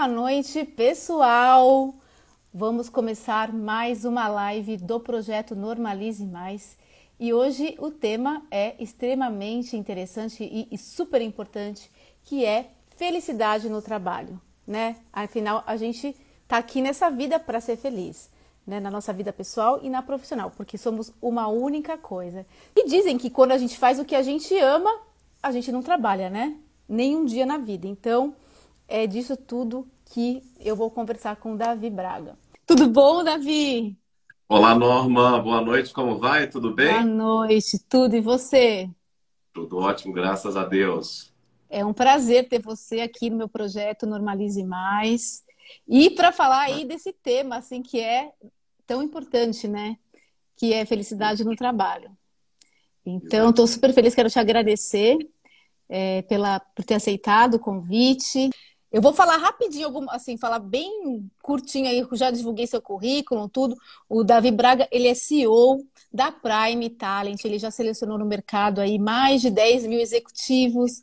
Boa noite, pessoal! Vamos começar mais uma live do projeto Normalize Mais. E hoje o tema é extremamente interessante e super importante, que é felicidade no trabalho, né? Afinal, a gente tá aqui nessa vida para ser feliz, né? Na nossa vida pessoal e na profissional, porque somos uma única coisa. E dizem que quando a gente faz o que a gente ama, a gente não trabalha, né? Nenhum dia na vida. Então, é disso tudo que eu vou conversar com o Davi Braga. Tudo bom, Davi? Olá, Norma. Boa noite. Como vai? Tudo Boa bem? noite, tudo e você? Tudo ótimo, graças a Deus. É um prazer ter você aqui no meu projeto Normalize Mais. E para falar aí desse tema assim que é tão importante, né? Que é felicidade no trabalho. Então, estou Exatamente. super feliz, quero te agradecer por ter aceitado o convite. Eu vou falar rapidinho, assim, falar bem curtinho aí, eu já divulguei seu currículo, tudo. O Davi Braga, ele é CEO da Prime Talent, ele já selecionou no mercado aí mais de 10 mil executivos,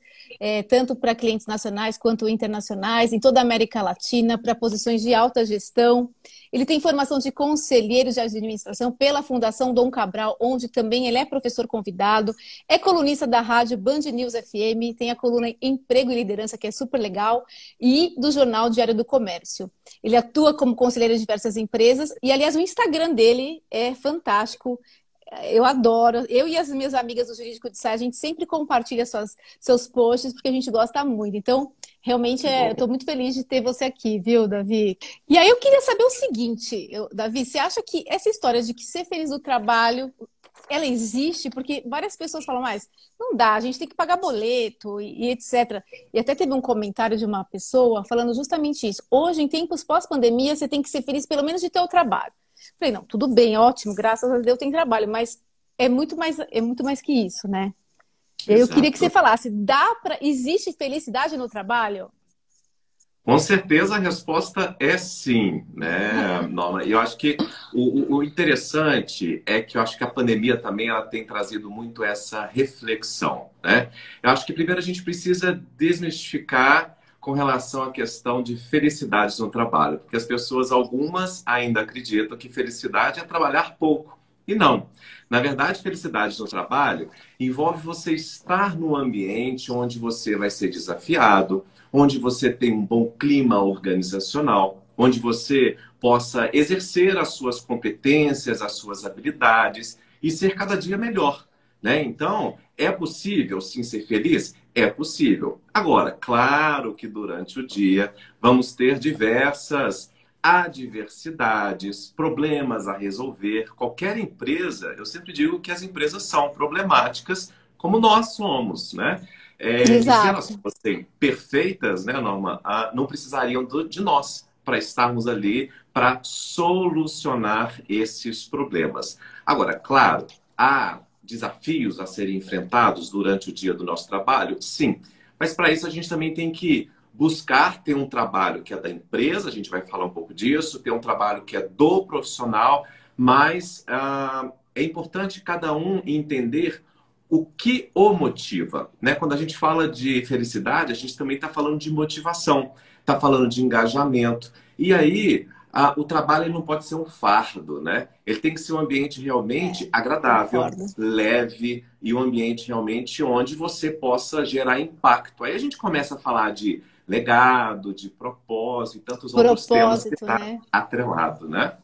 tanto para clientes nacionais quanto internacionais, em toda a América Latina, para posições de alta gestão. Ele tem formação de conselheiro de administração pela Fundação Dom Cabral, onde também ele é professor convidado, é colunista da rádio Band News FM, tem a coluna Emprego e Liderança, que é super legal, e do Jornal Diário do Comércio. Ele atua como conselheiro de diversas empresas e, aliás, o Instagram dele é fantástico. Eu adoro. Eu e as minhas amigas do Jurídico de Saia, a gente sempre compartilha seus posts porque a gente gosta muito. Então, realmente, Que eu bom. estou muito feliz de ter você aqui, viu, Davi? E aí eu queria saber o seguinte, Davi, você acha que essa história de que ser feliz no trabalho, ela existe? Porque várias pessoas falam, mas não dá, a gente tem que pagar boleto e etc. E até teve um comentário de uma pessoa falando justamente isso. Hoje, em tempos pós-pandemia, você tem que ser feliz pelo menos de ter o trabalho. Falei, não, tudo bem, ótimo, graças a Deus tem trabalho, mas é muito mais que isso, né? E aí eu queria que você Exato. falasse, existe felicidade no trabalho? Com certeza a resposta é sim, né, Norma? E eu acho que o interessante é que eu acho que a pandemia também ela tem trazido muito essa reflexão, né? Eu acho que primeiro a gente precisa desmistificar com relação à questão de felicidade no trabalho, porque as pessoas, algumas ainda acreditam que felicidade é trabalhar pouco. E não. Na verdade, felicidade no trabalho envolve você estar no ambiente onde você vai ser desafiado, onde você tem um bom clima organizacional, onde você possa exercer as suas competências, as suas habilidades e ser cada dia melhor, né? Então, é possível sim ser feliz? É possível. Agora, claro que durante o dia vamos ter diversas adversidades, problemas a resolver. Qualquer empresa, eu sempre digo que as empresas são problemáticas, como nós somos, né? E se elas Exato. fossem perfeitas, né, Norma, não precisariam de nós para estarmos ali para solucionar esses problemas. Agora, claro, há desafios a serem enfrentados durante o dia do nosso trabalho? Sim. Mas para isso a gente também tem que buscar ter um trabalho que é da empresa, a gente vai falar um pouco disso, ter um trabalho que é do profissional, mas é importante cada um entender o que o motiva, né? Quando a gente fala de felicidade, a gente também está falando de motivação, está falando de engajamento. E aí, o trabalho ele não pode ser um fardo, né? Ele tem que ser um ambiente realmente agradável, Concordo. leve e um ambiente realmente onde você possa gerar impacto. Aí a gente começa a falar de legado, de propósito e tantos outros temas que Propósito, está né? atrelado, né?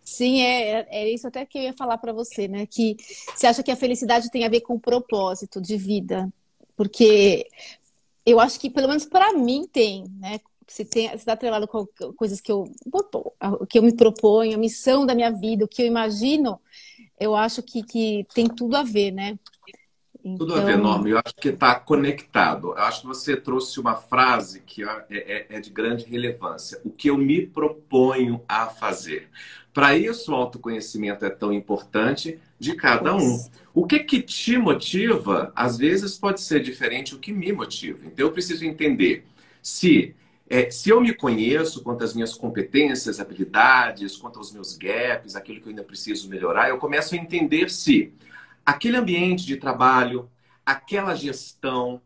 Sim, é isso até que eu ia falar para você, né? Que você acha que a felicidade tem a ver com o propósito de vida? Porque eu acho que, pelo menos para mim, tem, né? Se está atrelado com coisas que eu me proponho, a missão da minha vida, o que eu imagino, eu acho que tem tudo a ver, né? Tudo a ver, Então, Norma. Eu acho que está conectado. Eu acho que você trouxe uma frase que é de grande relevância. O que eu me proponho a fazer. Para isso, o autoconhecimento é tão importante de cada um. pois, O que que te motiva, às vezes, pode ser diferente do que me motiva. Então, eu preciso entender se eu me conheço quanto às minhas competências, habilidades, quanto aos meus gaps, aquilo que eu ainda preciso melhorar, eu começo a entender se aquele ambiente de trabalho, aquela gestão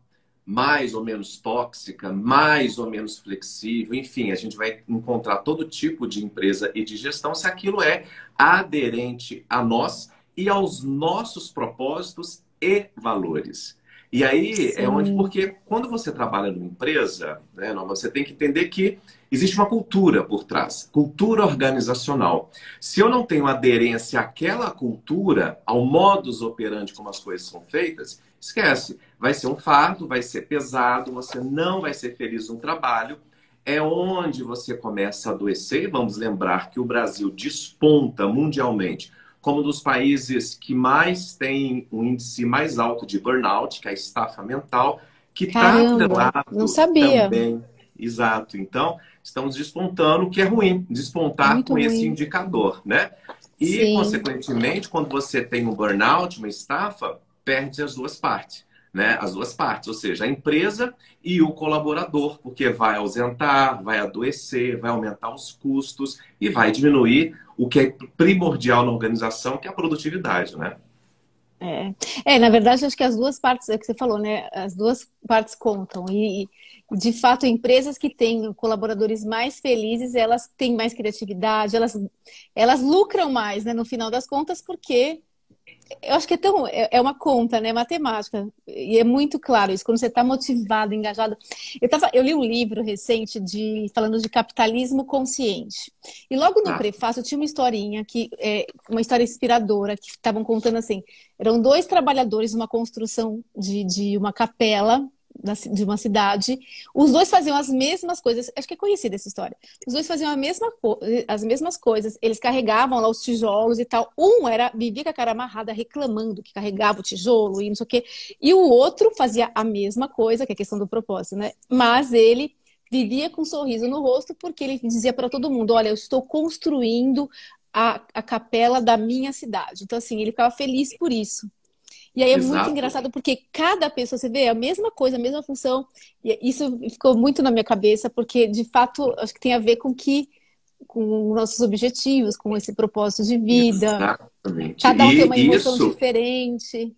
mais ou menos tóxica, mais ou menos flexível, enfim, a gente vai encontrar todo tipo de empresa e de gestão se aquilo é aderente a nós e aos nossos propósitos e valores. E aí é onde, Sim. porque quando você trabalha numa empresa, né, você tem que entender que existe uma cultura por trás, cultura organizacional. Se eu não tenho aderência àquela cultura, ao modus operandi como as coisas são feitas, esquece. Vai ser um fardo, vai ser pesado, você não vai ser feliz no trabalho. É onde você começa a adoecer. E vamos lembrar que o Brasil desponta mundialmente como um dos países que mais tem um índice mais alto de burnout, que é a estafa mental, que está Caramba, não atrelado sabia. também. Exato. Então, estamos despontando, o que é ruim, despontar Muito com esse ruim. indicador, né? E, Sim. consequentemente, quando você tem um burnout, uma estafa, perde as duas partes, né? As duas partes, ou seja, a empresa e o colaborador, porque vai ausentar, vai adoecer, vai aumentar os custos e vai diminuir o que é primordial na organização, que é a produtividade, né? Na verdade, acho que as duas partes, é o que você falou, né? As duas partes contam. De fato, empresas que têm colaboradores mais felizes, elas têm mais criatividade, elas lucram mais, né? No final das contas, porque eu acho que é uma conta, né? Matemática. E é muito claro isso. Quando você está motivado, engajado. Eu li um livro recente falando de capitalismo consciente. E logo no Ah, prefácio tinha uma historinha uma história inspiradora que estavam contando assim. Eram dois trabalhadores numa construção de uma capela de uma cidade. Os dois faziam as mesmas coisas. Acho que é conhecida essa história. Os dois faziam as mesmas coisas. Eles carregavam lá os tijolos e tal. Vivia com a cara amarrada, reclamando que carregava o tijolo e não sei o quê. E o outro fazia a mesma coisa, que é a questão do propósito, né? Mas ele vivia com um sorriso no rosto porque ele dizia para todo mundo: Olha, eu estou construindo a capela da minha cidade. Então, assim, ele ficava feliz por isso. E aí é muito exato. engraçado porque cada pessoa, você vê, é a mesma coisa, a mesma função. E isso ficou muito na minha cabeça, porque de fato acho que tem a ver com nossos objetivos, com esse propósito de vida. Exatamente. Cada um tem E uma emoção isso, diferente.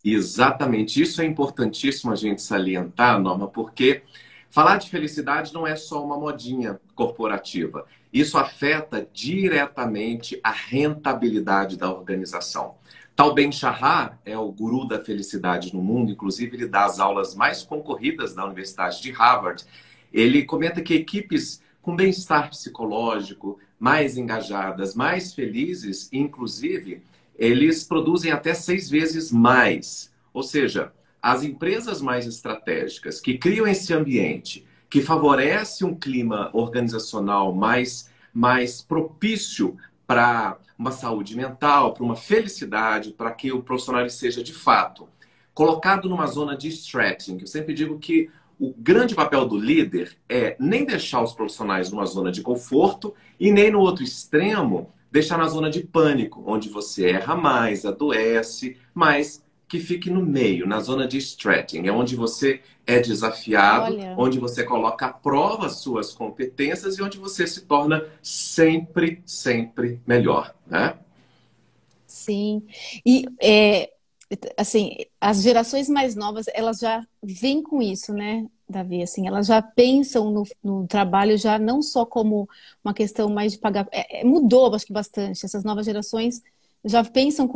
exatamente, isso é importantíssimo a gente salientar, Norma, porque falar de felicidade não é só uma modinha corporativa. Isso afeta diretamente a rentabilidade da organização. Tal Ben-Shahar é o guru da felicidade no mundo, inclusive ele dá as aulas mais concorridas da Universidade de Harvard. Ele comenta que equipes com bem-estar psicológico, mais engajadas, mais felizes, inclusive, eles produzem até 6 vezes mais. Ou seja, as empresas mais estratégicas que criam esse ambiente, que favorece um clima organizacional mais propício para uma saúde mental, para uma felicidade, para que o profissional seja de fato colocado numa zona de stretching. Eu sempre digo que o grande papel do líder é nem deixar os profissionais numa zona de conforto e nem no outro extremo deixar na zona de pânico, onde você erra mais, adoece, mas que fique no meio, na zona de stretching, é onde você é desafiado, Olha, onde você coloca à prova as suas competências e onde você se torna sempre, sempre melhor, né? sim. E assim, as gerações mais novas, elas já vêm com isso, né, Davi? Assim, elas já pensam no trabalho já não só como uma questão mais de pagar. Mudou, acho que bastante. Essas novas gerações já pensam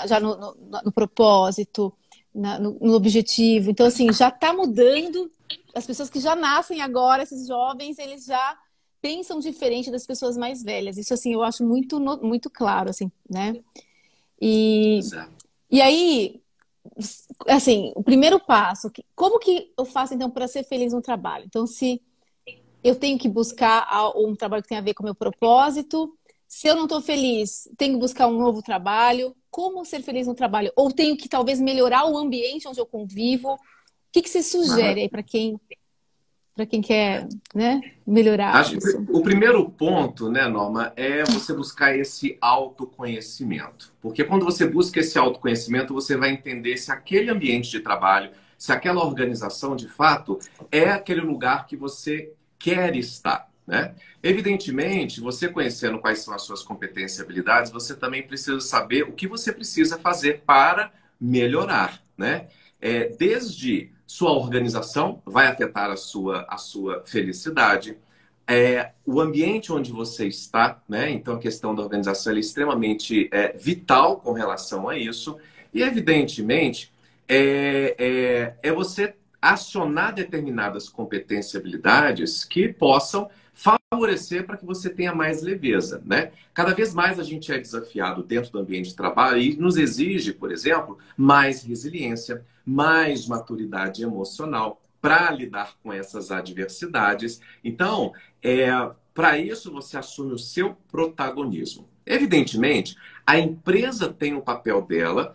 já no propósito, no objetivo. Então, assim, já está mudando. As pessoas que já nascem agora, esses jovens, eles já pensam diferente das pessoas mais velhas. Isso, assim, eu acho muito claro, assim, né? E Exato. e aí, assim, o primeiro passo, como que eu faço então para ser feliz no trabalho? Então, se eu tenho que buscar um trabalho que tenha a ver com o meu propósito, se eu não estou feliz, tenho que buscar um novo trabalho. Como ser feliz no trabalho? Ou tenho que talvez melhorar o ambiente onde eu convivo? O que que você sugere aí para quem quer, né, melhorar Acho que isso? o primeiro ponto, né, Norma, é você buscar esse autoconhecimento. Porque quando você busca esse autoconhecimento, você vai entender se aquele ambiente de trabalho, se aquela organização, de fato, é aquele lugar que você quer estar, né? Evidentemente, você conhecendo quais são as suas competências e habilidades, você também precisa saber o que você precisa fazer para melhorar, né? Desde sua organização, vai afetar a sua felicidade. O ambiente onde você está, né? Então a questão da organização é extremamente vital com relação a isso. E, evidentemente, você acionar determinadas competências e habilidades que possam favorecer para que você tenha mais leveza, né? Cada vez mais a gente é desafiado dentro do ambiente de trabalho e nos exige, por exemplo, mais resiliência, mais maturidade emocional para lidar com essas adversidades. Então, para isso, você assume o seu protagonismo. Evidentemente, a empresa tem o papel dela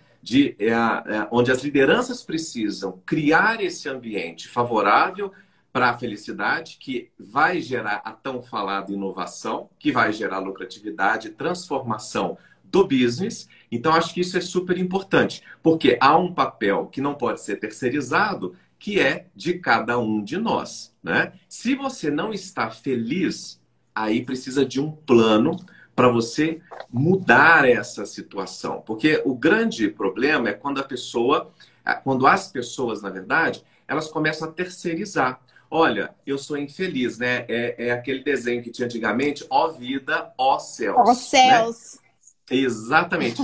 onde as lideranças precisam criar esse ambiente favorável para a felicidade, que vai gerar a tão falada inovação, que vai gerar lucratividade e transformação do business. Então, acho que isso é super importante, porque há um papel que não pode ser terceirizado, que é de cada um de nós, né? Se você não está feliz, aí precisa de um plano para você mudar essa situação. Porque o grande problema é quando as pessoas, na verdade, elas começam a terceirizar. Olha, eu sou infeliz, né? É aquele desenho que tinha antigamente, ó vida, ó céus. Ó céus! Né? Exatamente.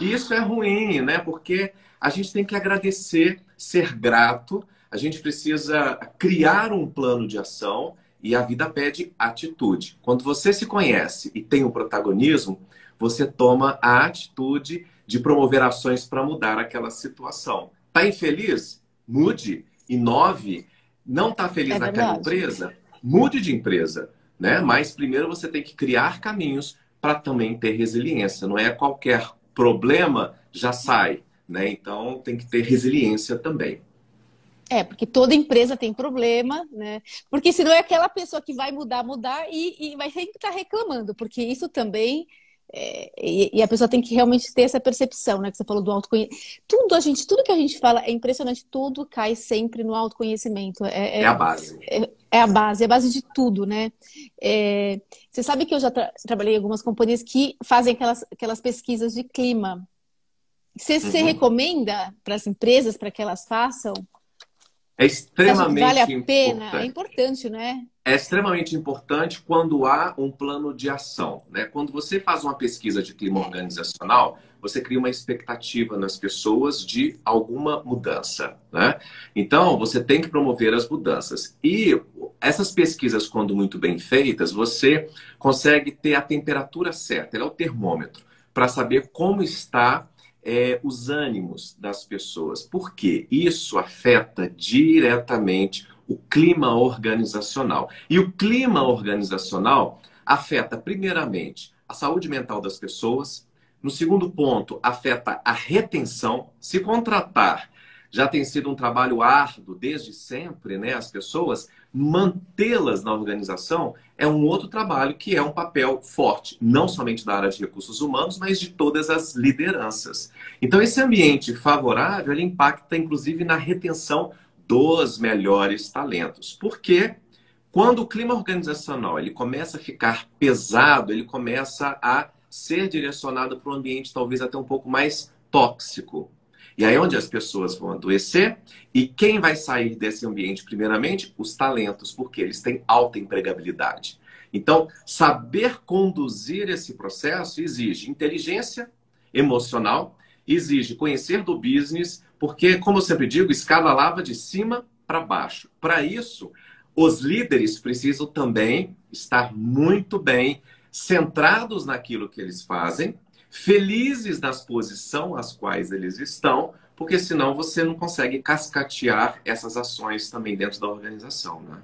Isso é ruim, né? Porque a gente tem que agradecer, ser grato, a gente precisa criar um plano de ação e a vida pede atitude. Quando você se conhece e tem o protagonismo, você toma a atitude de promover ações para mudar aquela situação. Tá infeliz? Mude, inove. Não está feliz naquela empresa? Mude de empresa, né? Mas primeiro você tem que criar caminhos para também ter resiliência. Não é qualquer problema já sai, né? Então tem que ter resiliência também. Porque toda empresa tem problema, né? Porque senão é aquela pessoa que vai mudar e vai sempre estar reclamando, porque isso também. E a pessoa tem que realmente ter essa percepção, né? Que você falou do autoconhecimento. Tudo que a gente fala é impressionante, tudo cai sempre no autoconhecimento. É a base. É a base de tudo, né? Você sabe que eu já trabalhei em algumas companhias que fazem aquelas pesquisas de clima. Você recomenda para as empresas para que elas façam? É extremamente vale a pena? importante. É importante, né? É extremamente importante quando há um plano de ação, né? Quando você faz uma pesquisa de clima organizacional, você cria uma expectativa nas pessoas de alguma mudança, né? Então, você tem que promover as mudanças. E essas pesquisas, quando muito bem feitas, você consegue ter a temperatura certa, ele é o termômetro, para saber como está os ânimos das pessoas. Porque isso afeta diretamente o clima organizacional. E o clima organizacional afeta, primeiramente, a saúde mental das pessoas. No segundo ponto, afeta a retenção. Se contratar já tem sido um trabalho árduo desde sempre, né? As pessoas, mantê-las na organização é um outro trabalho que é um papel forte, não somente da área de recursos humanos, mas de todas as lideranças. Então, esse ambiente favorável, ele impacta, inclusive, na retenção dos melhores talentos. Porque quando o clima organizacional ele começa a ficar pesado, ele começa a ser direcionado para um ambiente talvez até um pouco mais tóxico. E aí é onde as pessoas vão adoecer. E quem vai sair desse ambiente, primeiramente? Os talentos, porque eles têm alta empregabilidade. Então, saber conduzir esse processo exige inteligência emocional, exige conhecer do business, porque, como eu sempre digo, escala lava de cima para baixo. Para isso, os líderes precisam também estar muito bem centrados naquilo que eles fazem, felizes nas posições às quais eles estão, porque senão você não consegue cascatear essas ações também dentro da organização, né?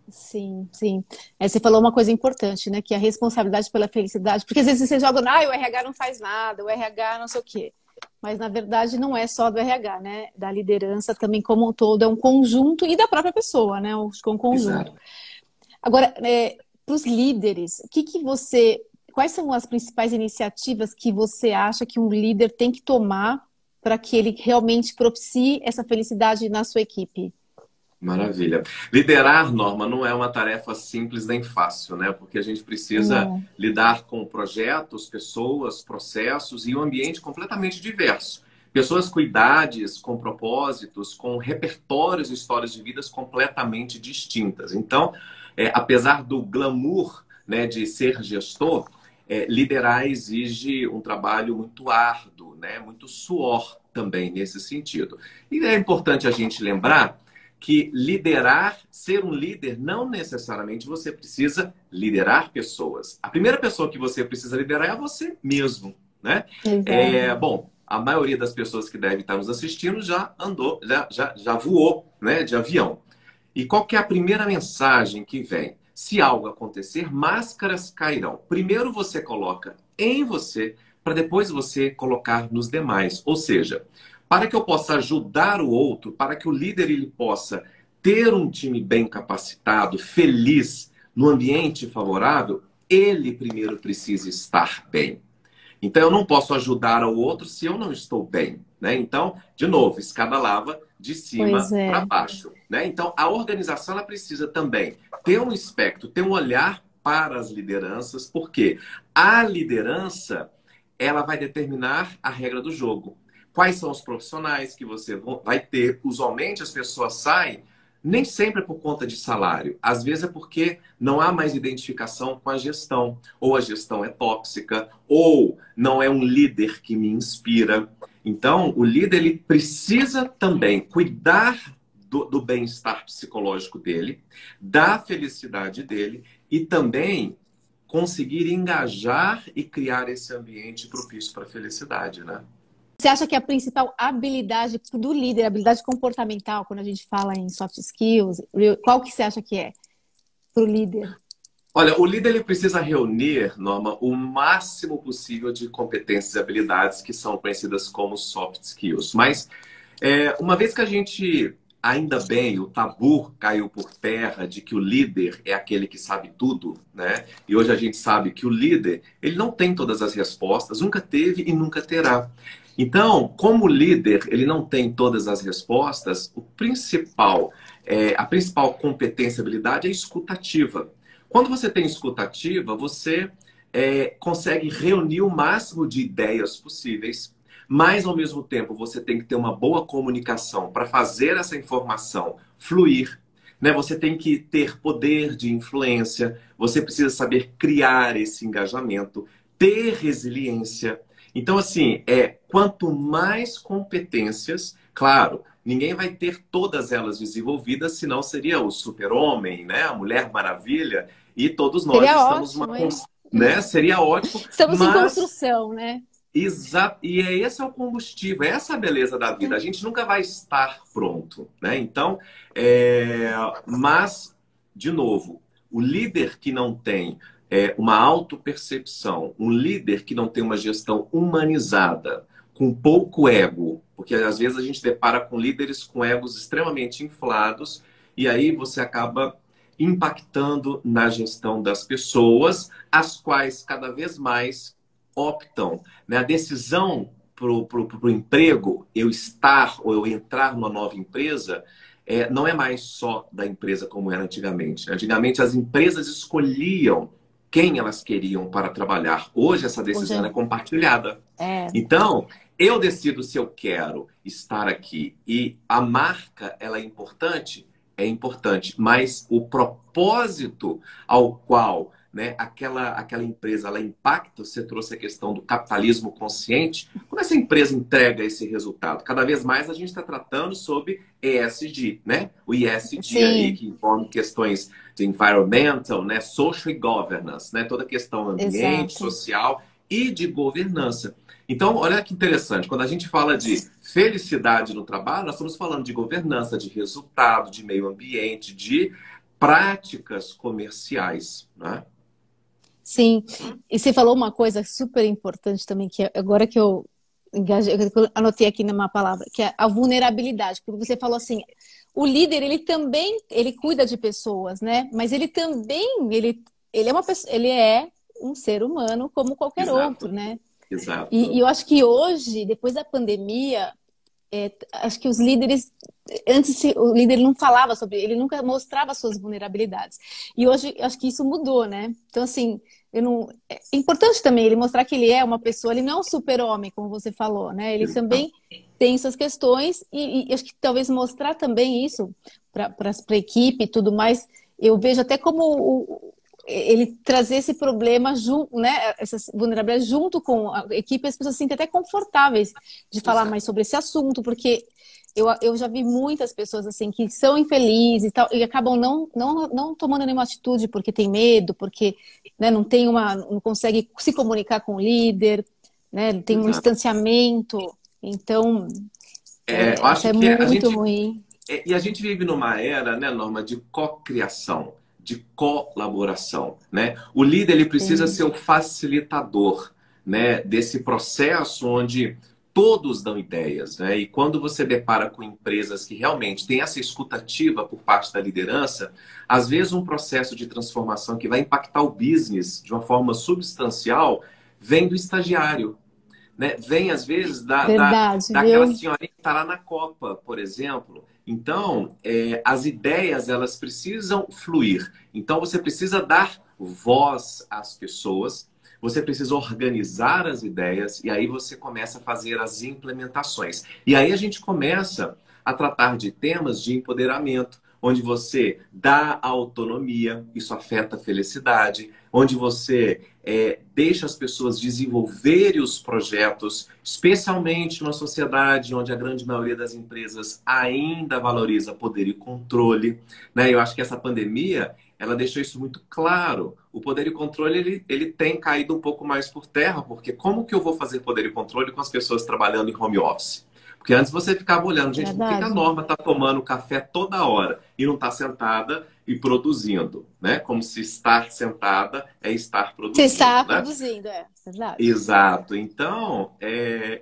Sim, sim. Você falou uma coisa importante, né? Que é a responsabilidade pela felicidade. Porque às vezes você joga, o RH não faz nada, o RH não sei o quê. Mas, na verdade, não é só do RH, né? Da liderança também como um todo, é um conjunto, e da própria pessoa, né? Um conjunto. Exato. Agora, para os líderes, quais são as principais iniciativas que você acha que um líder tem que tomar para que ele realmente propicie essa felicidade na sua equipe? Maravilha. Liderar, Norma, não é uma tarefa simples nem fácil, né? Porque a gente precisa lidar com projetos, pessoas, processos e um ambiente completamente diverso. Pessoas com idades, com propósitos, com repertórios e histórias de vidas completamente distintas. Então, apesar do glamour, né, de ser gestor, liderar exige um trabalho muito árduo, né, muito suor também nesse sentido. E é importante a gente lembrar que liderar, ser um líder, não necessariamente você precisa liderar pessoas. A primeira pessoa que você precisa liderar é você mesmo, né? Bom, a maioria das pessoas que devem estar nos assistindo já andou, já voou, né, de avião. E qual que é a primeira mensagem que vem? Se algo acontecer, máscaras cairão. Primeiro você coloca em você, para depois você colocar nos demais. Ou seja, para que eu possa ajudar o outro, para que o líder ele possa ter um time bem capacitado, feliz, no ambiente favorável, ele primeiro precisa estar bem. Então, eu não posso ajudar ao outro se eu não estou bem, né? Então, de novo, escada lava de cima para baixo, né? Então, a organização ela precisa também ter um espectro, ter um olhar para as lideranças, porque a liderança ela vai determinar a regra do jogo. Quais são os profissionais que você vai ter? Usualmente, as pessoas saem nem sempre é por conta de salário. Às vezes é porque não há mais identificação com a gestão. Ou a gestão é tóxica, ou não é um líder que me inspira. Então, o líder ele precisa também cuidar do bem-estar psicológico dele, da felicidade dele e também conseguir engajar e criar esse ambiente propício para a felicidade, né? Você acha que a principal habilidade do líder, habilidade comportamental, quando a gente fala em soft skills, qual que você acha que é para o líder? Olha, o líder ele precisa reunir, Norma, o máximo possível de competências e habilidades que são conhecidas como soft skills. Mas uma vez que a gente, ainda bem, o tabu caiu por terra de que o líder é aquele que sabe tudo, né? E hoje a gente sabe que o líder, ele não tem todas as respostas, nunca teve e nunca terá. Então, como líder, ele não tem todas as respostas, a principal competência e habilidade é a escutativa. Quando você tem escutativa, você consegue reunir o máximo de ideias possíveis, mas ao mesmo tempo você tem que ter uma boa comunicação para fazer essa informação fluir, né? Você tem que ter poder de influência, você precisa saber criar esse engajamento, ter resiliência. Então, assim, quanto mais competências, claro, ninguém vai ter todas elas desenvolvidas, senão seria o super-homem, né? A Mulher Maravilha, e todos nós seria estamos ótimo, né? Seria ótimo. Estamos em construção, né? Exato. E esse é o combustível, essa é a beleza da vida. A gente nunca vai estar pronto, né? Então, mas, de novo, o líder que não tem uma autopercepção, um líder que não tem uma gestão humanizada, com pouco ego, porque às vezes a gente depara com líderes com egos extremamente inflados, e aí você acaba impactando na gestão das pessoas, as quais cada vez mais optam, né? A decisão para o emprego, eu estar ou eu entrar numa nova empresa, não é mais só da empresa como era antigamente. Antigamente as empresas escolhiam quem elas queriam para trabalhar. Hoje essa decisão é compartilhada. Então, eu decido se eu quero estar aqui. E a marca, ela é importante, mas o propósito ao qual, né, aquela empresa ela impacta, você trouxe a questão do capitalismo consciente, como essa empresa entrega esse resultado? Cada vez mais a gente está tratando sobre ESG, né? O ESG aí, que envolve questões de environmental, né? Social e governance, né? Toda a questão ambiente, social e de governança. Então, olha que interessante, quando a gente fala de felicidade no trabalho, nós estamos falando de governança, de resultado, de meio ambiente, de práticas comerciais, né? Sim, e você falou uma coisa super importante também, que agora que eu anotei aqui numa palavra, que é a vulnerabilidade, porque você falou assim, o líder, ele cuida de pessoas, né? Mas ele também, ele é um ser humano como qualquer outro, né? Exato. E eu acho que hoje, depois da pandemia, acho que os líderes, antes o líder não falava sobre, ele nunca mostrava suas vulnerabilidades. E hoje acho que isso mudou, né? Então, assim, é importante também ele mostrar que ele é uma pessoa, ele não é um super-homem, como você falou, né? Ele também tem suas questões e acho que talvez mostrar também isso para a equipe e tudo mais, eu vejo até como ele trazer esse problema junto, né, essas vulnerabilidades junto com a equipe, as pessoas se sentem até confortáveis de falar mais sobre esse assunto, porque eu já vi muitas pessoas assim que são infelizes e tal, e acabam não tomando nenhuma atitude porque tem medo, porque, né, não consegue se comunicar com o líder, né, tem um Exato. distanciamento, então Eu isso acho é que a muito gente ruim. e a gente vive numa era, né, Norma, de cocriação, de colaboração, né? O líder ele precisa Sim. ser o facilitador, né, desse processo onde todos dão ideias, né? E quando você depara com empresas que realmente têm essa escutativa por parte da liderança, às vezes um processo de transformação que vai impactar o business de uma forma substancial vem do estagiário, né? Vem, às vezes, Verdade, daquela viu? senhorinha que está lá na Copa, por exemplo. Então, as ideias, elas precisam fluir. Então, você precisa dar voz às pessoas, você precisa organizar as ideias, e aí você começa a fazer as implementações. E aí a gente começa a tratar de temas de empoderamento, onde você dá autonomia, isso afeta a felicidade, onde você deixa as pessoas desenvolverem os projetos, especialmente numa sociedade onde a grande maioria das empresas ainda valoriza poder e controle, né? Eu acho que essa pandemia, ela deixou isso muito claro. O poder e controle, ele tem caído um pouco mais por terra, porque como que eu vou fazer poder e controle com as pessoas trabalhando em home office? Porque antes você ficava olhando, gente, por que a Verdade. Norma está tomando café toda hora e não está sentada e produzindo, né? Como se estar sentada é estar Você produzindo, está né? produzindo, é verdade. Exato. Então,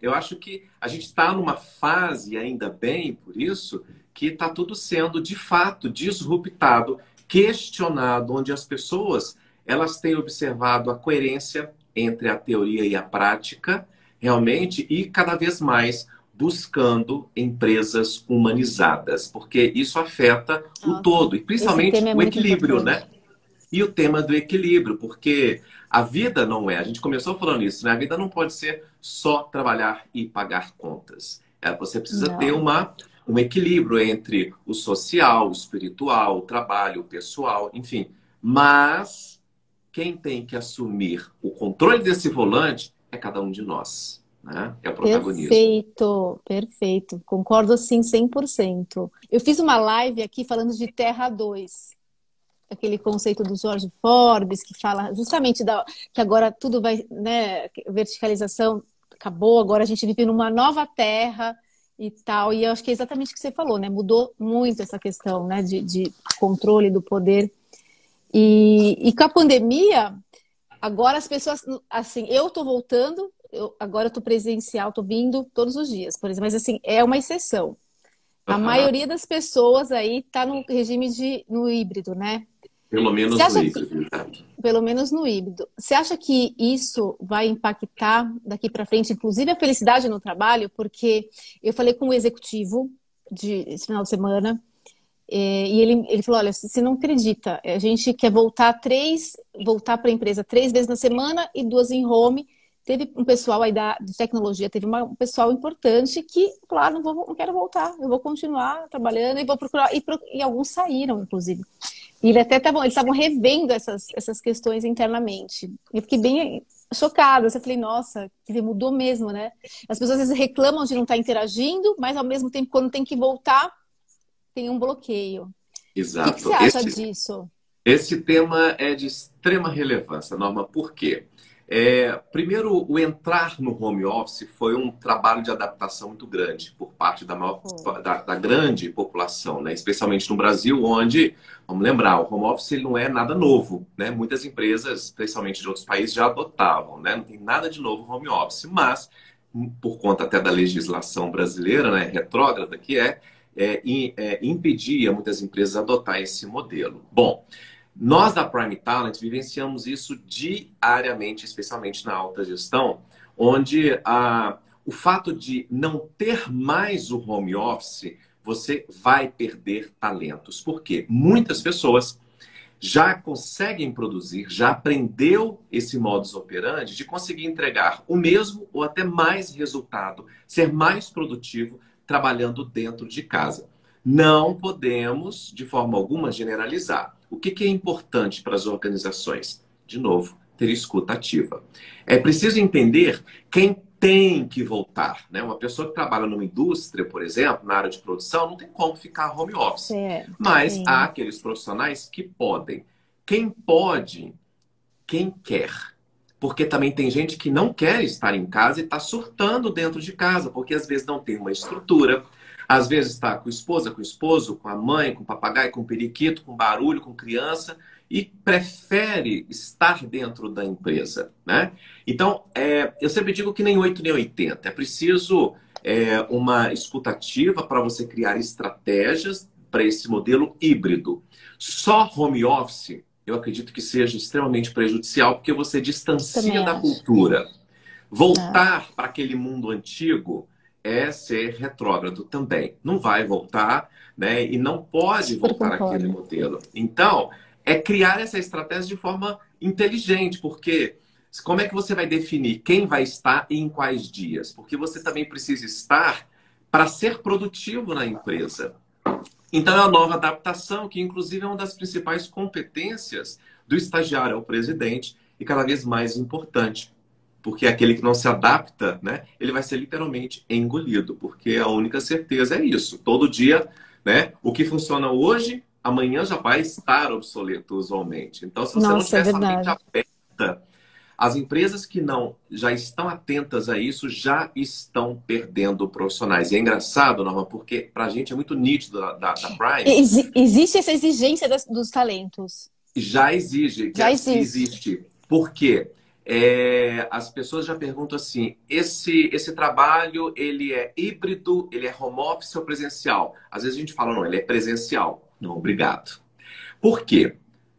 eu acho que a gente está numa fase, ainda bem por isso, que está tudo sendo, de fato, disruptado, questionado, onde as pessoas elas têm observado a coerência entre a teoria e a prática, realmente, e cada vez mais buscando empresas humanizadas, porque isso afeta o Nossa, todo, e esse principalmente tema é o muito equilíbrio, importante. né? E o tema do equilíbrio, porque a vida não é, a gente começou falando isso, né? A vida não pode ser só trabalhar e pagar contas. Você precisa ter Não. um equilíbrio entre o social, o espiritual, o trabalho, o pessoal, enfim. Mas quem tem que assumir o controle desse volante é cada um de nós, né? É o protagonismo. Perfeito, perfeito. Concordo assim 100%. Eu fiz uma live aqui falando de Terra 2, aquele conceito do George Forbes, que fala justamente que agora tudo vai, né, verticalização acabou, agora a gente vive numa nova terra e tal. E eu acho que é exatamente o que você falou, né? Mudou muito essa questão, né, de controle do poder. E com a pandemia, agora as pessoas, assim, eu tô voltando, agora eu tô presencial, tô vindo todos os dias, por exemplo, mas assim, é uma exceção. A Aham. maioria das pessoas aí tá no regime no híbrido, né? Pelo Você menos no acha que, híbrido, exato. pelo menos no híbrido, você acha que isso vai impactar daqui para frente, inclusive a felicidade no trabalho? Porque eu falei com o executivo esse final de semana, e ele falou: olha, você não acredita, a gente quer voltar para a empresa 3 vezes na semana e 2 em home. Teve um pessoal aí de tecnologia, teve um pessoal importante que, claro, não quero voltar, eu vou continuar trabalhando e vou procurar. E alguns saíram, inclusive. E eles estavam revendo essas questões internamente. Eu fiquei bem chocada. Eu falei, nossa, mudou mesmo, né? As pessoas às vezes reclamam de não estar interagindo, mas ao mesmo tempo, quando tem que voltar, tem um bloqueio. O que você Exato. acha disso? Esse tema é de extrema relevância, Norma. Por quê? Primeiro, o entrar no home office foi um trabalho de adaptação muito grande por parte Foi. da grande população, né? Especialmente no Brasil, onde, vamos lembrar, o home office ele não é nada novo, né? Muitas empresas, especialmente de outros países, já adotavam, né? Não tem nada de novo home office, mas por conta até da legislação brasileira, né, retrógrada, que impedia muitas empresas adotar esse modelo. Bom, nós da Prime Talent vivenciamos isso diariamente, especialmente na alta gestão, onde o fato de não ter mais o home office, você vai perder talentos. Por quê? Muitas pessoas já conseguem produzir, já aprendeu esse modus operandi de conseguir entregar o mesmo ou até mais resultado, ser mais produtivo trabalhando dentro de casa. Não podemos, de forma alguma, generalizar. O que é importante para as organizações? De novo, ter escuta ativa. É preciso entender quem tem que voltar, né? Uma pessoa que trabalha numa indústria, por exemplo, na área de produção, não tem como ficar home office. Certo, Mas há sim. aqueles profissionais que podem. Quem pode, quem quer. Porque também tem gente que não quer estar em casa e está surtando dentro de casa, porque às vezes não tem uma estrutura, às vezes está com a esposa, com o esposo, com a mãe, com o papagaio, com o periquito, com barulho, com criança, e prefere estar dentro da empresa, né? Então, eu sempre digo que nem 8 nem 80. É preciso uma escutativa para você criar estratégias para esse modelo híbrido. Só home office eu acredito que seja extremamente prejudicial, porque você distancia Também da acho. cultura. Acho. Voltar para aquele mundo antigo é ser retrógrado também. Não vai voltar, né? E não pode Super voltar aquele concordo. modelo. Então, é criar essa estratégia de forma inteligente, porque como é que você vai definir quem vai estar e em quais dias? Porque você também precisa estar para ser produtivo na empresa. Então, é a nova adaptação, que inclusive é uma das principais competências do estagiário ao presidente e cada vez mais importante. Porque aquele que não se adapta, né, ele vai ser literalmente engolido, porque a única certeza é isso. Todo dia, né, o que funciona hoje, amanhã já vai estar obsoleto usualmente. Então, se você não Nossa, é tiver essa mente verdade. aberta, as empresas que não já estão atentas a isso já estão perdendo profissionais. E é engraçado, Norma, porque para a gente é muito nítido da Prime, Existe essa exigência dos talentos. já exige, Já existe. existe. Por quê? As pessoas já perguntam assim, esse trabalho, ele é híbrido, ele é home office ou presencial? Às vezes a gente fala, não, ele é presencial. Não, obrigado. Por quê?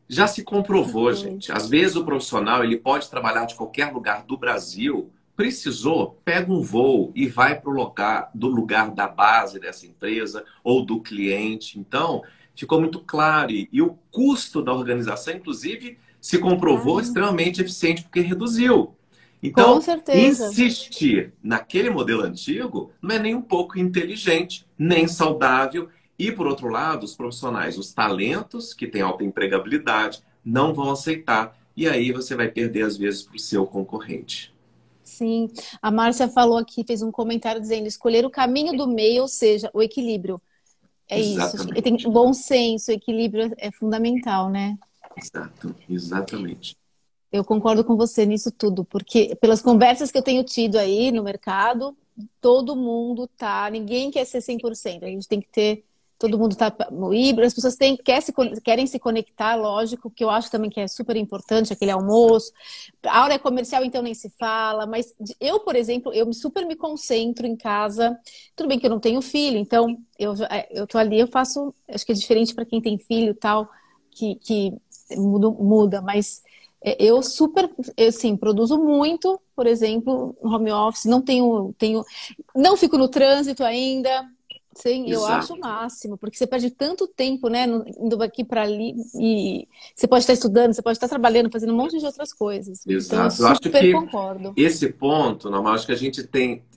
Já se Que comprovou, coisa. gente. Às vezes o profissional ele pode trabalhar de qualquer lugar do Brasil. Precisou, pega um voo e vai para o lugar do lugar da base dessa empresa ou do cliente. Então, ficou muito claro. E o custo da organização, inclusive, se comprovou Ah, extremamente eficiente porque reduziu. com Então, certeza. insistir naquele modelo antigo não é nem um pouco inteligente, nem saudável e, por outro lado, os profissionais, os talentos que têm alta empregabilidade, não vão aceitar. E aí você vai perder, às vezes, para o seu concorrente. Sim. A Márcia falou aqui, fez um comentário dizendo escolher o caminho do meio, ou seja, o equilíbrio. É isso. Acho que tem Exatamente. bom senso, equilíbrio é fundamental, né? Exato. Exatamente. Eu concordo com você nisso tudo, porque pelas conversas que eu tenho tido aí no mercado, todo mundo tá, ninguém quer ser 100%. A gente tem que ter, todo mundo tá no híbrido, as pessoas querem se conectar, lógico, que eu acho também que é super importante, aquele almoço. A hora é comercial, então nem se fala, mas eu, por exemplo, super me concentro em casa. Tudo bem que eu não tenho filho, então eu tô ali, eu faço, acho que é diferente para quem tem filho e tal, que muda, mas eu super, assim, produzo muito, por exemplo, no home office, não fico no trânsito ainda, sim, eu acho o Exato. máximo, porque você perde tanto tempo, né, indo aqui para ali, e você pode estar estudando, você pode estar trabalhando, fazendo um monte de outras coisas. Então, eu Exato. Eu acho super que concordo. esse ponto, normal, acho que a gente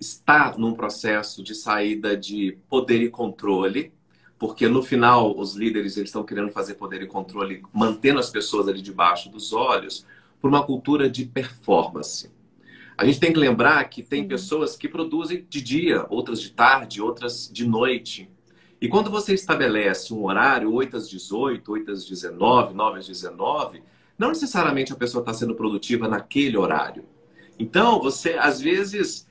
está num processo de saída de poder e controle, porque no final os líderes eles estão querendo fazer poder e controle, mantendo as pessoas ali debaixo dos olhos, por uma cultura de performance. A gente tem que lembrar que tem Sim, pessoas que produzem de dia, outras de tarde, outras de noite. E quando você estabelece um horário, 8 às 18, 8 às 19, 9 às 19, não necessariamente a pessoa está sendo produtiva naquele horário. Então, você, às vezes,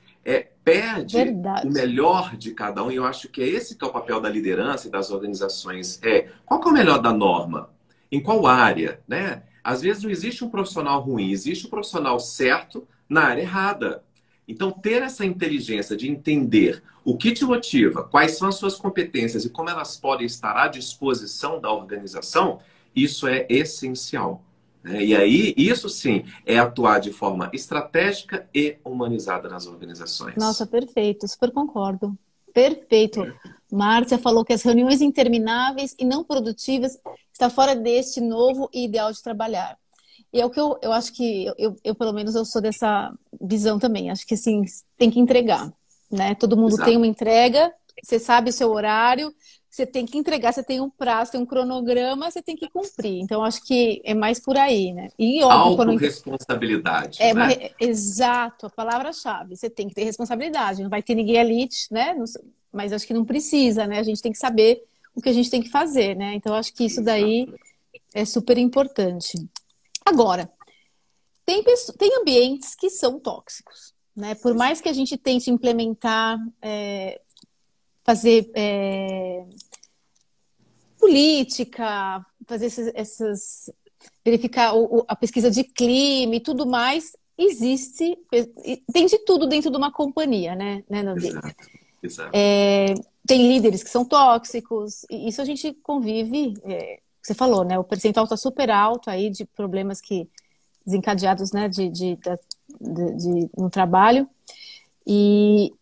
perde o verdade. melhor de cada um. E eu acho que é esse que é o papel da liderança e das organizações. Qual que é o melhor da norma? Em qual área? Né? Às vezes não existe um profissional ruim, existe um profissional certo na área errada. Então, ter essa inteligência de entender o que te motiva, quais são as suas competências e como elas podem estar à disposição da organização, isso é essencial. né? E aí, isso sim, é atuar de forma estratégica e humanizada nas Nossa, organizações. perfeito, super concordo. Perfeito. Márcia falou que as reuniões intermináveis e não produtivas está fora deste novo e ideal de trabalhar. E é o que eu acho que pelo menos, eu sou dessa visão também. Acho que assim, tem que entregar, né? Todo mundo tem Exato. uma entrega, você sabe o seu horário, você tem que entregar, você tem um prazo, tem um cronograma, você tem que cumprir. Então, acho que é mais por aí, né? E óbvio, quando Autorresponsabilidade, né? exato, a palavra-chave. Você tem que ter responsabilidade. Não vai ter ninguém ali, né? Mas acho que não precisa, né? A gente tem que saber o que a gente tem que fazer, né? Então, acho que isso daí Exato. é super importante. Agora, tem ambientes que são tóxicos, né? Por mais que a gente tente implementar, fazer política, fazer verificar a pesquisa de clima e tudo mais, existe, tem de tudo dentro de uma companhia, né, Novi? Exato. Exato. Tem líderes que são tóxicos, e isso a gente convive, você falou, né? O percentual está super alto aí de problemas que desencadeados, né, no trabalho. E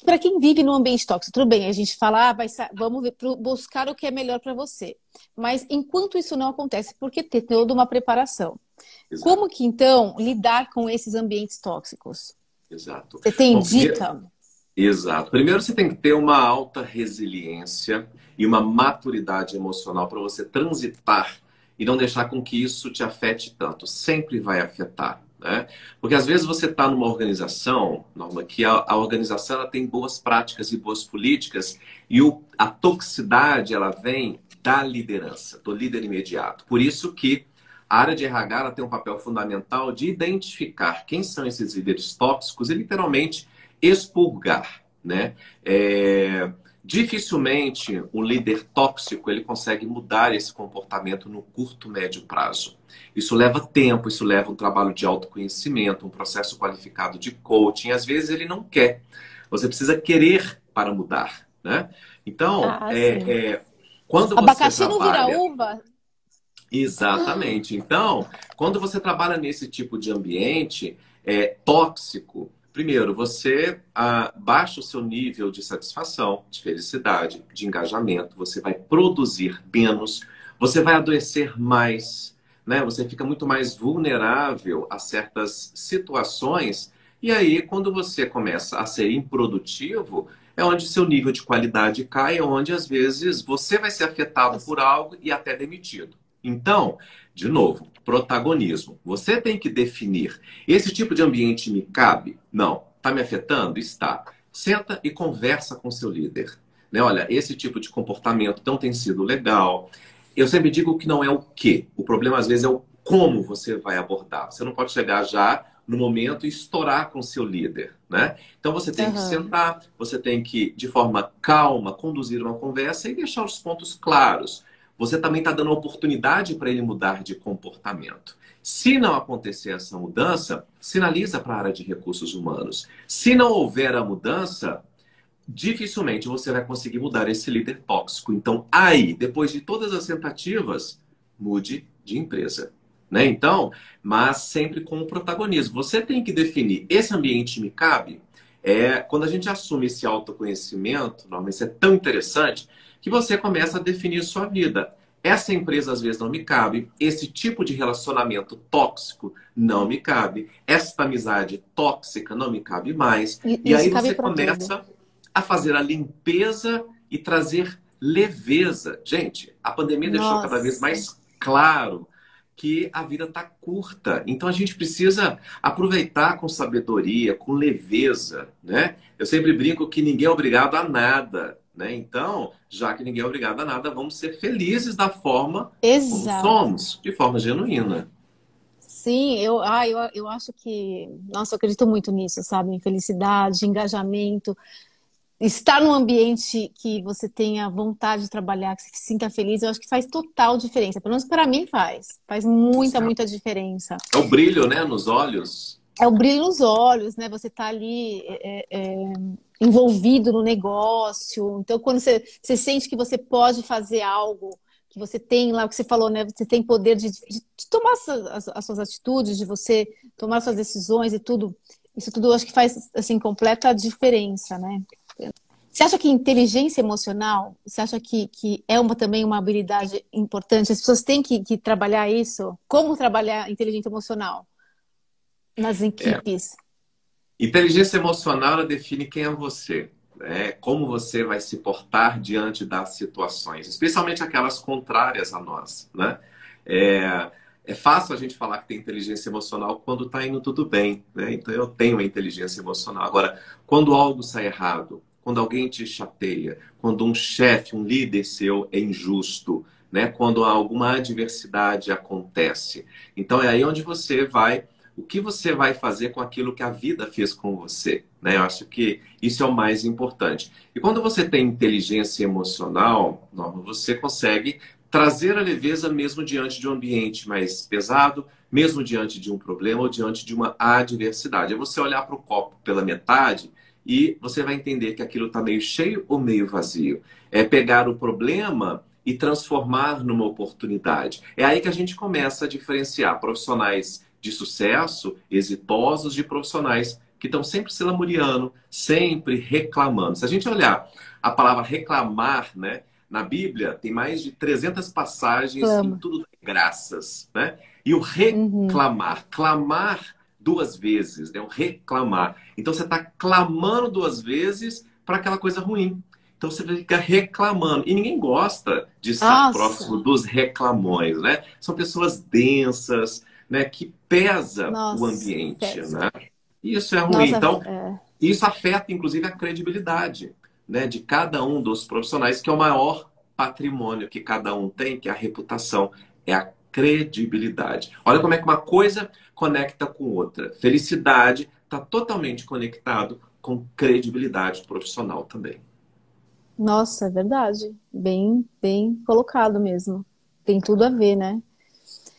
para quem vive num ambiente tóxico, tudo bem, a gente fala, vamos buscar o que é melhor para você. Mas enquanto isso não acontece, por que ter toda uma preparação? Exato. Como que, então, lidar com esses ambientes tóxicos? Exato. Você tem Bom, primeiro, dica? exato. Primeiro você tem que ter uma alta resiliência e uma maturidade emocional para você transitar e não deixar com que isso te afete tanto. Sempre vai afetar, né? Porque às vezes você está numa organização, Norma, que a organização ela tem boas práticas e boas políticas e a toxicidade ela vem da liderança, do líder imediato. Por isso que a área de RH ela tem um papel fundamental de identificar quem são esses líderes tóxicos e literalmente expurgar, né? Dificilmente um líder tóxico ele consegue mudar esse comportamento no curto, médio prazo. Isso leva tempo, isso leva um trabalho de autoconhecimento, um processo qualificado de coaching. Às vezes ele não quer. Você precisa querer para mudar, né? Então, Ah, sim. quando você Abacaxi não vira trabalha uva? exatamente. Então, quando você trabalha nesse tipo de ambiente tóxico, primeiro, você baixa o seu nível de satisfação, de felicidade, de engajamento, você vai produzir menos, você vai adoecer mais, né? Você fica muito mais vulnerável a certas situações. E aí, quando você começa a ser improdutivo, é onde seu nível de qualidade cai, é onde às vezes você vai ser afetado por algo e até demitido. Então, de novo, protagonismo. Você tem que definir. Esse tipo de ambiente me cabe? Não. Está me afetando? Está. Senta e conversa com seu líder. Né? Olha, esse tipo de comportamento não tem sido legal. Eu sempre digo que não é o quê. O problema, às vezes, é o como você vai abordar. Você não pode chegar já no momento e estourar com seu líder, né? Então você tem que Aham. sentar, você tem que, de forma calma, conduzir uma conversa e deixar os pontos claros. Você também está dando oportunidade para ele mudar de comportamento. Se não acontecer essa mudança, sinaliza para a área de recursos humanos. Se não houver a mudança, dificilmente você vai conseguir mudar esse líder tóxico. Então, aí, depois de todas as tentativas, mude de empresa. Né? Então, mas sempre com o protagonismo. Você tem que definir, esse ambiente me cabe? Quando a gente assume esse autoconhecimento, Norma, isso é tão interessante, que você começa a definir sua vida. Essa empresa às vezes não me cabe, esse tipo de relacionamento tóxico não me cabe, esta amizade tóxica não me cabe mais. E Isso aí cabe você para tudo. começa a fazer a limpeza e trazer leveza. Gente, a pandemia deixou cada vez Nossa. mais claro que a vida está curta. Então a gente precisa aproveitar com sabedoria, com leveza, né? Eu sempre brinco que ninguém é obrigado a nada, né? Então, já que ninguém é obrigado a nada, vamos ser felizes da forma como Exato. somos, de forma genuína. Sim, eu acho que, nossa, eu acredito muito nisso, sabe? Em felicidade, engajamento, estar num ambiente que você tenha vontade de trabalhar, que você se sinta feliz, eu acho que faz total diferença. Pelo menos para mim faz muita, Exato. muita diferença. É o brilho, né, nos olhos. É o brilho nos olhos, né? Você tá ali envolvido no negócio. Então, quando você sente que você pode fazer algo que você tem lá, o que você falou, né? Você tem poder de tomar as suas atitudes, de você tomar suas decisões e tudo. Isso tudo eu acho que faz, assim, completa diferença, né? Você acha que inteligência emocional, você acha que é também uma habilidade importante? As pessoas têm que trabalhar isso? Como trabalhar inteligência emocional nas É, equipes? inteligência emocional ela define quem é você, né? Como você vai se portar diante das situações, especialmente aquelas contrárias a nós, né? É, é fácil a gente falar que tem inteligência emocional quando está indo tudo bem, né? Então eu tenho uma inteligência emocional. Agora, quando algo sai errado, quando alguém te chateia, quando um chefe, um líder seu é injusto, né? Quando alguma adversidade acontece, então é aí onde você vai o que você vai fazer com aquilo que a vida fez com você, né? Eu acho que isso é o mais importante. E quando você tem inteligência emocional, Norma, você consegue trazer a leveza mesmo diante de um ambiente mais pesado, mesmo diante de um problema ou diante de uma adversidade. É você olhar para o copo pela metade e você vai entender que aquilo está meio cheio ou meio vazio. É pegar o problema e transformar numa oportunidade. É aí que a gente começa a diferenciar profissionais de sucesso, exitosos, de profissionais que estão sempre se lamuriando, sempre reclamando. Se a gente olhar a palavra reclamar, né, na Bíblia, tem mais de 300 passagens em Clama. tudo tem graças, né? E o Uhum. reclamar, clamar duas vezes, né? O reclamar. Então você está clamando duas vezes para aquela coisa ruim. Então você fica reclamando. E ninguém gosta de estar próximo Nossa, dos reclamões, né? São pessoas densas, né, que pesa o nossa, ambiente, péssimo. né? E isso é ruim. Nossa, Então, isso afeta, inclusive, a credibilidade, né, de cada um dos profissionais, que é o maior patrimônio que cada um tem, que é a reputação, é a credibilidade. Olha como é que uma coisa conecta com outra. Felicidade está totalmente conectado com credibilidade profissional também. nossa, é verdade. Bem, bem colocado mesmo. Tem tudo a ver, né?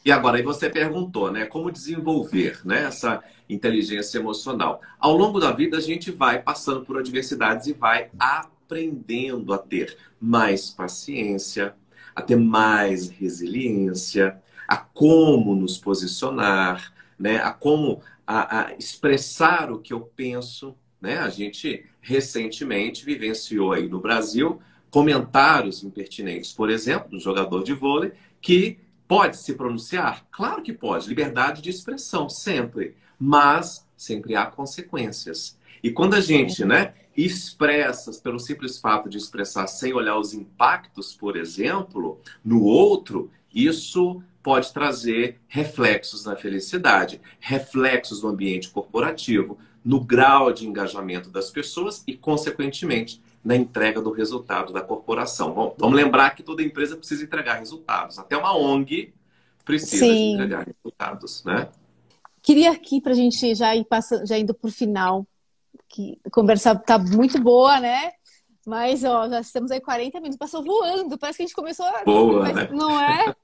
E agora, aí você perguntou, né? Como desenvolver, né, essa inteligência emocional? Ao longo da vida, a gente vai passando por adversidades e vai aprendendo a ter mais paciência, a ter mais resiliência, a como nos posicionar, né? A como a expressar o que eu penso, né? A gente recentemente vivenciou aí no Brasil comentários impertinentes, por exemplo, do jogador de vôlei que pode se pronunciar? Claro que pode. Liberdade de expressão, sempre. Mas sempre há consequências. E quando a gente, né, expressa, pelo simples fato de expressar sem olhar os impactos, por exemplo, no outro, isso pode trazer reflexos na felicidade, reflexos no ambiente corporativo, no grau de engajamento das pessoas e, consequentemente, na entrega do resultado da corporação. Bom, vamos lembrar que toda empresa precisa entregar resultados. Até uma ONG precisa de Sim. entregar resultados, né? Queria aqui para a gente já ir passando, já indo para o final, que a conversa tá muito boa, né? Mas ó, já estamos aí 40 minutos, passou voando, parece que a gente começou, Boa, né? não é?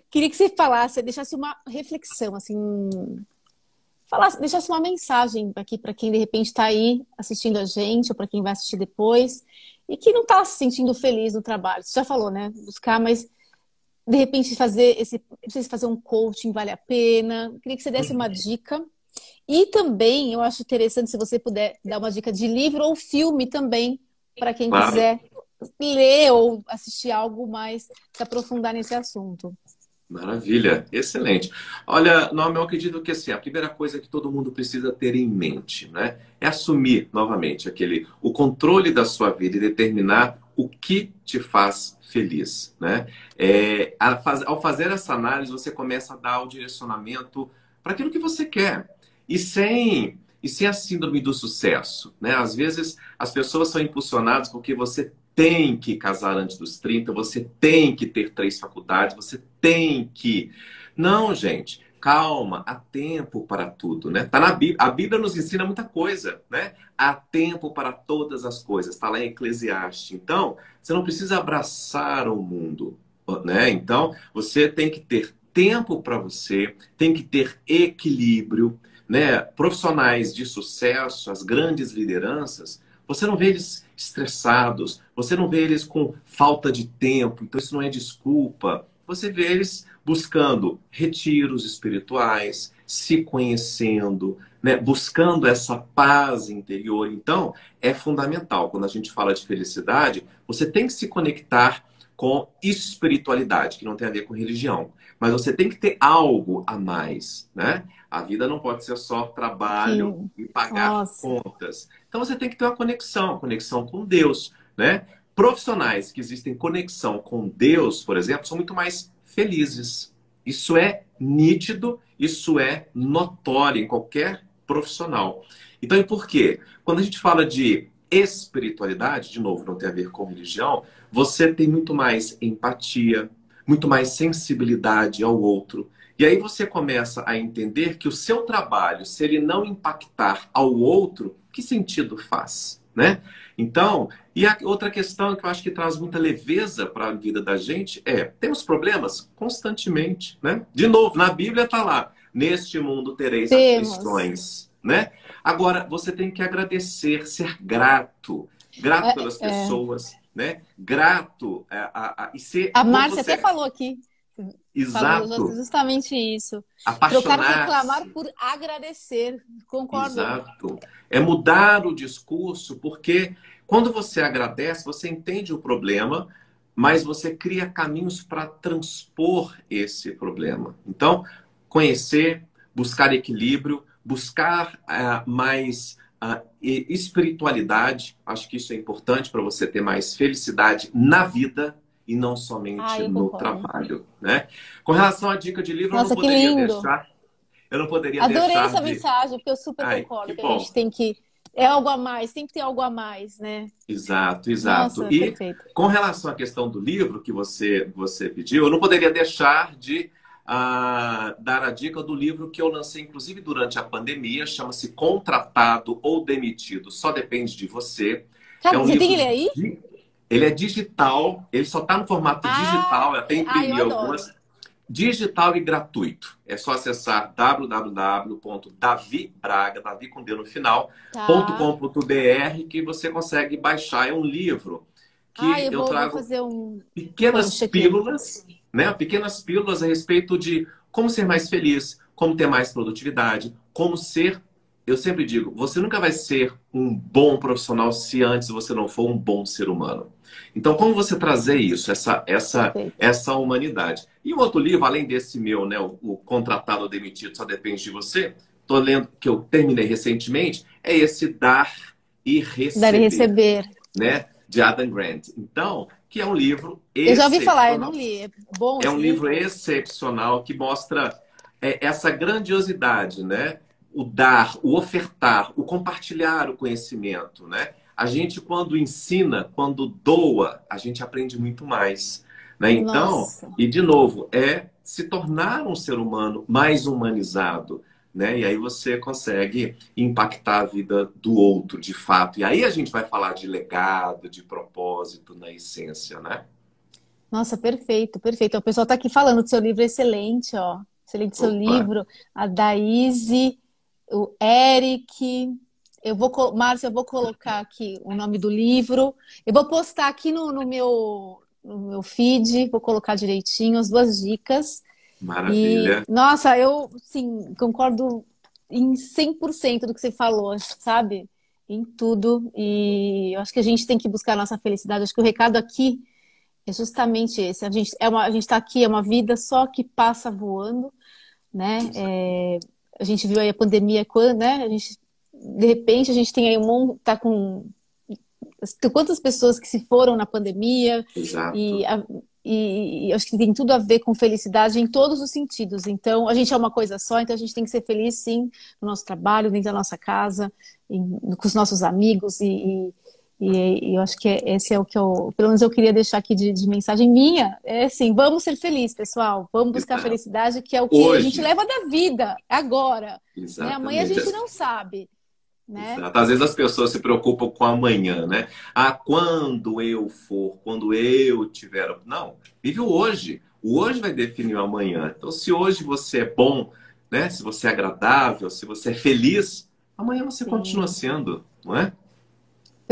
Queria que você falasse, deixasse uma reflexão, assim, falasse, deixasse uma mensagem aqui para quem de repente está aí assistindo a gente, ou para quem vai assistir depois, e que não está se sentindo feliz no trabalho. Você já falou, né? Buscar, mas de repente fazer não sei se fazer um coaching vale a pena. Queria que você desse uma dica. E também eu acho interessante se você puder dar uma dica de livro ou filme também, para quem Claro. quiser ler ou assistir algo mais, se aprofundar nesse assunto. Maravilha, excelente. Olha, Norma, eu acredito que assim, a primeira coisa que todo mundo precisa ter em mente, né, é assumir novamente o controle da sua vida e determinar o que te faz feliz, né? Ao fazer essa análise, você começa a dar o direcionamento para aquilo que você quer e sem a síndrome do sucesso, né? Às vezes as pessoas são impulsionadas porque você tem que casar antes dos 30, você tem que ter três faculdades, você tem que. Não, gente, calma, há tempo para tudo, né? Tá na Bíblia. A Bíblia nos ensina muita coisa, né? Há tempo para todas as coisas, está lá em Eclesiastes. Então, você não precisa abraçar o mundo, né? Então, você tem que ter tempo para você, tem que ter equilíbrio, né? Profissionais de sucesso, as grandes lideranças, Você não vê eles estressados, você não vê eles com falta de tempo, então isso não é desculpa. Você vê eles buscando retiros espirituais, se conhecendo, né? Buscando essa paz interior. Então, é fundamental. Quando a gente fala de felicidade, você tem que se conectar com espiritualidade, que não tem a ver com religião. Mas você tem que ter algo a mais, né? A vida não pode ser só trabalho e pagar Nossa. contas. Então você tem que ter uma conexão com Deus, né? Profissionais que existem conexão com Deus, por exemplo, são muito mais felizes. Isso é nítido, isso é notório em qualquer profissional. Então, e por quê? Quando a gente fala de espiritualidade, de novo, não tem a ver com religião, você tem muito mais empatia, muito mais sensibilidade ao outro. E aí você começa a entender que o seu trabalho, se ele não impactar ao outro, que sentido faz, né? Então, e a outra questão que eu acho que traz muita leveza para a vida da gente é, temos problemas constantemente, né? De novo, na Bíblia está lá, neste mundo tereis aflições, né? Agora, você tem que agradecer, ser grato, grato pelas pessoas, né? Grato e ser... A Márcia até falou aqui. Exato. Falou justamente isso. Apaixonar-se. Trocar reclamar por agradecer. Concordo. Exato. É mudar o discurso, porque quando você agradece, você entende o problema, mas você cria caminhos para transpor esse problema. Então, conhecer, buscar equilíbrio, buscar mais espiritualidade. Acho que isso é importante para você ter mais felicidade na vida e não somente no trabalho, né? Com relação à dica de livro, nossa, eu não poderia deixar. Eu não poderia Adorei deixar essa mensagem, porque eu super concordo que a gente tem que... É algo a mais, tem que ter algo a mais, né? Exato. Nossa, E perfeito. com relação à questão do livro que você pediu, eu não poderia deixar de dar a dica do livro que eu lancei, inclusive, durante a pandemia. Chama-se Contratado ou Demitido, Só Depende de Você. Cara, É um você livro tem ele aí? Ele é digital, ele só está no formato digital, eu até imprimi algumas. Digital e gratuito. É só acessar www.davibraga, Davi com D no final, .com.br, que você consegue baixar. É um livro que eu trago pequenas pílulas, né? Pequenas pílulas a respeito de como ser mais feliz, como ter mais produtividade, como ser... Eu sempre digo, você nunca vai ser um bom profissional se antes você não for um bom ser humano. Então, como você trazer isso, essa humanidade? E o outro livro, além desse meu, né, o Contratado ou Demitido, Só Depende de Você, estou lendo, que eu terminei recentemente, é esse Dar e Receber. Dar e Receber. Né, de Adam Grant. Então, que é um livro excepcional. Eu já ouvi falar, eu não li. É bom esse livro excepcional que mostra essa grandiosidade, né? O dar, o ofertar, o compartilhar o conhecimento, né? A gente, quando ensina, quando doa, a gente aprende muito mais, né? Então, e de novo, é se tornar um ser humano mais humanizado, né? E aí você consegue impactar a vida do outro, de fato. E aí a gente vai falar de legado, de propósito, na essência, né? Nossa, perfeito, perfeito. O pessoal está aqui falando do seu livro excelente, ó. Excelente seu livro. A Daíse, o Eric... Márcia, eu vou colocar aqui o nome do livro. Eu vou postar aqui no meu feed, vou colocar direitinho as duas dicas. Maravilha. E, nossa, eu, sim, concordo em 100% do que você falou, sabe? Em tudo. E eu acho que a gente tem que buscar a nossa felicidade. Acho que o recado aqui é justamente esse. A gente está aqui, é uma vida só que passa voando, né? A gente viu aí a pandemia, né? De repente, a gente tem aí tá com quantas pessoas que se foram na pandemia. Exato. E acho que tem tudo a ver com felicidade em todos os sentidos. Então, a gente é uma coisa só, então a gente tem que ser feliz, sim, no nosso trabalho, dentro da nossa casa, com os nossos amigos. E eu acho que esse é o que pelo menos eu queria deixar aqui de mensagem minha. É assim, vamos ser felizes, pessoal. Vamos buscar a felicidade, que é o que hoje a gente leva da vida, agora. Né? Amanhã a gente não sabe. Né? Às vezes as pessoas se preocupam com amanhã, né? Quando eu for, quando eu tiver... Não, vive o hoje. O hoje vai definir o amanhã. Então, se hoje você é bom, né? Se você é agradável, se você é feliz, amanhã você continua sendo, não é?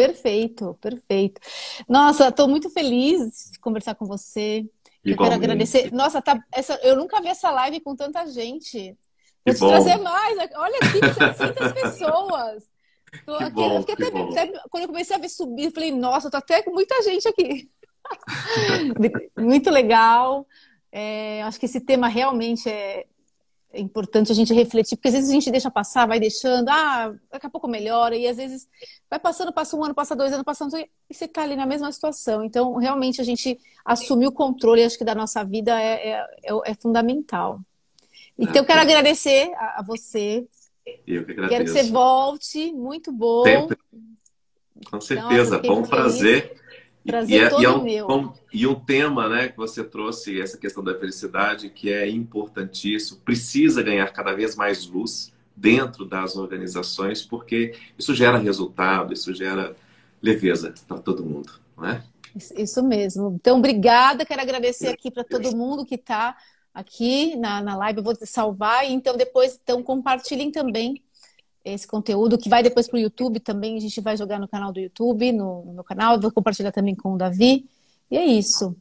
Perfeito, perfeito. Nossa, estou muito feliz de conversar com você. Eu quero agradecer. Igualmente. Nossa, eu nunca vi essa live com tanta gente. Que Vou te trazer bom, mais. Olha aqui, 700 pessoas. que bom, Fiquei que bom. quando eu comecei a ver subir, eu falei, nossa, tô até com muita gente aqui. Muito legal. Acho que esse tema realmente é importante a gente refletir, porque às vezes a gente deixa passar, vai deixando, daqui a pouco melhora, e às vezes vai passando, passa um ano, passa 2 anos, passando, e você tá ali na mesma situação. Então, realmente, a gente assumir o controle, acho que da nossa vida é fundamental. Então, eu quero Ok. agradecer a você, Eu que quero que você agradeço. volte, muito bom. Sempre, com Nossa, certeza. fiquei Bom muito feliz. prazer. Prazer É todo meu. e um tema, né, que você trouxe, essa questão da felicidade, que é importantíssimo, precisa ganhar cada vez mais luz dentro das organizações, porque isso gera resultado, isso gera leveza para todo mundo, não é? Isso mesmo. Então, obrigada. Quero agradecer aqui para todo mundo que está aqui na live. Eu vou te salvar. E então, depois, então, compartilhem também esse conteúdo que vai depois para o YouTube também. A gente vai jogar no canal do YouTube, no meu canal. Eu vou compartilhar também com o Davi. E é isso.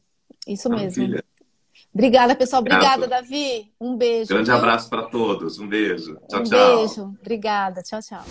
Isso mesmo. Maravilha. Obrigada, pessoal. Obrigada, Obrigado. Davi. Um beijo, Grande viu? abraço para todos. Um beijo. Tchau, Um tchau. beijo. Obrigada. Tchau, tchau.